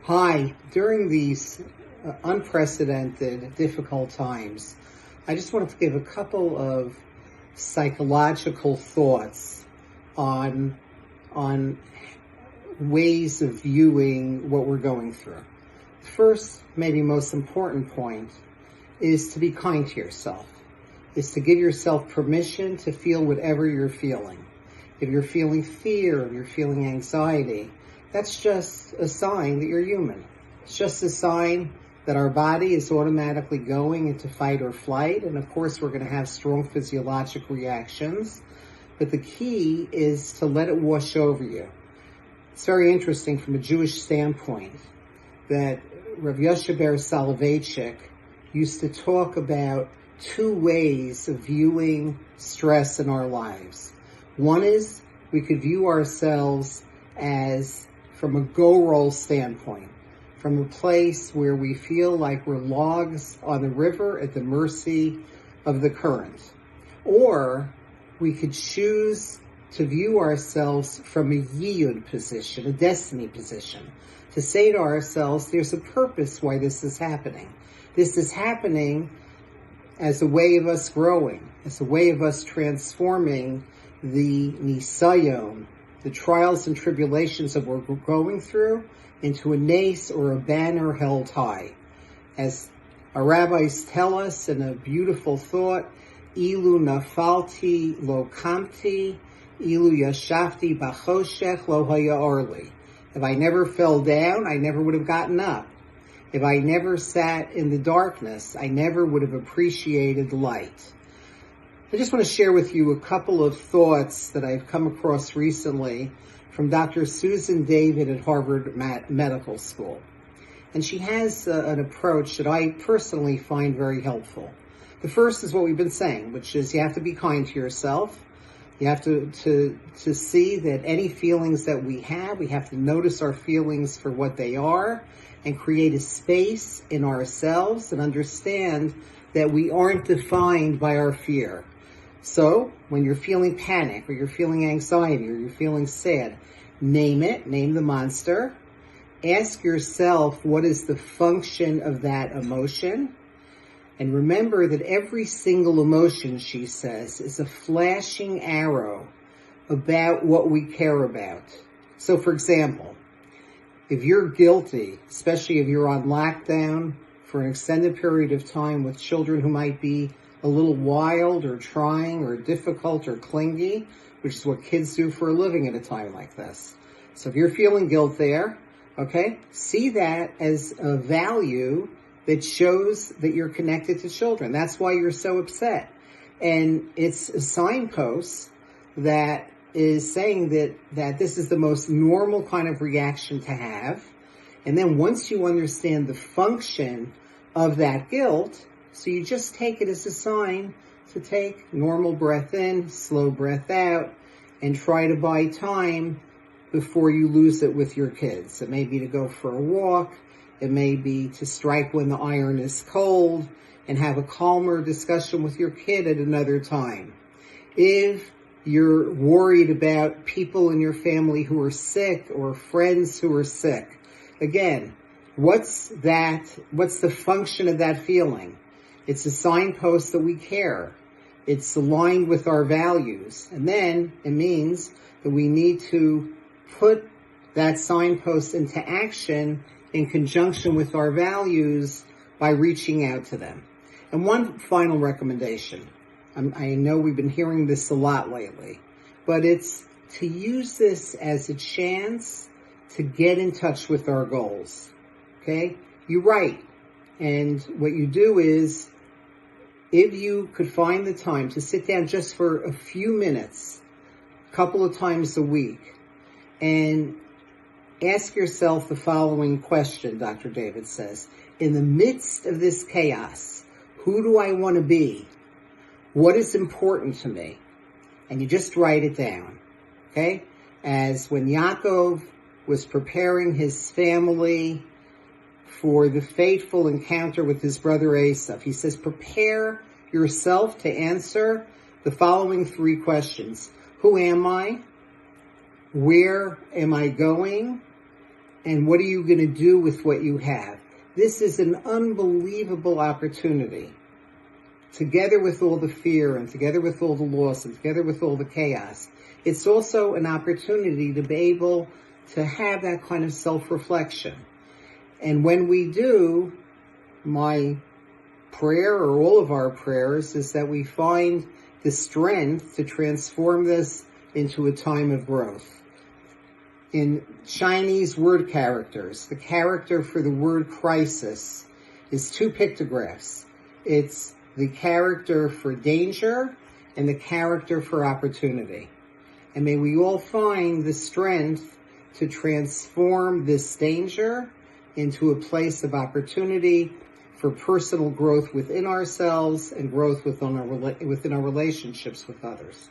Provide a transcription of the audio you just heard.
Hi, during these unprecedented, difficult times, I just wanted to give a couple of psychological thoughts on on ways of viewing what we're going through. First, maybe most important point is to be kind to yourself, is to give yourself permission to feel whatever you're feeling. If you're feeling fear, if you're feeling anxiety, that's just a sign that you're human. It's just a sign that our body is automatically going into fight or flight. And of course, we're going to have strong physiologic reactions. But the key is to let it wash over you. It's very interesting from a Jewish standpoint that Rav Yoshe Ber Soloveitchik used to talk about two ways of viewing stress in our lives. One is we could view ourselves as from a go-roll standpoint, from a place where we feel like we're logs on the river at the mercy of the current. Or we could choose to view ourselves from a yiyud position, a destiny position, to say to ourselves, there's a purpose why this is happening. This is happening as a way of us growing, as a way of us transforming the nisayon, the trials and tribulations that we're going through, into a nace or a banner held high. As our rabbis tell us in a beautiful thought, ilu nafalti lo kamti, ilu yashafti bachoshech lo haya orli. If I never fell down, I never would have gotten up. If I never sat in the darkness, I never would have appreciated light. I just want to share with you a couple of thoughts that I've come across recently from Dr. Susan David at Harvard Medical School. And she has an approach that I personally find very helpful. The first is what we've been saying, which is you have to be kind to yourself. You have to see that any feelings that we have to notice our feelings for what they are and create a space in ourselves and understand that we aren't defined by our fear. So when you're feeling panic or you're feeling anxiety or you're feeling sad, name it, name the monster. Ask yourself, what is the function of that emotion? And remember that every single emotion, she says, is a flashing arrow about what we care about. So for example, if you're guilty, especially if you're on lockdown for an extended period of time with children who might be a little wild or trying or difficult or clingy, which is what kids do for a living at a time like this. So if you're feeling guilt there, okay, see that as a value that shows that you're connected to children. That's why you're so upset. And it's a signpost that is saying that this is the most normal kind of reaction to have. And then once you understand the function of that guilt, so you just take it as a sign to take normal breath in, slow breath out, and try to buy time before you lose it with your kids. It may be to go for a walk. It may be to strike when the iron is cold and have a calmer discussion with your kid at another time. If you're worried about people in your family who are sick or friends who are sick, again, what's the function of that feeling? It's a signpost that we care. It's aligned with our values. And then it means that we need to put that signpost into action in conjunction with our values by reaching out to them. And one final recommendation. I know we've been hearing this a lot lately, but it's to use this as a chance to get in touch with our goals. Okay? You write. And what you do is, if you could find the time to sit down just for a few minutes, a couple of times a week, and ask yourself the following question, Dr. David says, in the midst of this chaos, who do I want to be? What is important to me? And you just write it down, okay? As when Yaakov was preparing his family for the fateful encounter with his brother Esav, he says, prepare yourself to answer the following three questions. Who am I? Where am I going? And what are you going to do with what you have? This is an unbelievable opportunity. Together with all the fear and together with all the loss and together with all the chaos, it's also an opportunity to be able to have that kind of self-reflection. And when we do, my prayer, or all of our prayers, is that we find the strength to transform this into a time of growth. In Chinese word characters, the character for the word crisis is 2 pictographs. It's the character for danger and the character for opportunity. And may we all find the strength to transform this danger into a place of opportunity for personal growth within ourselves and growth within our relationships with others.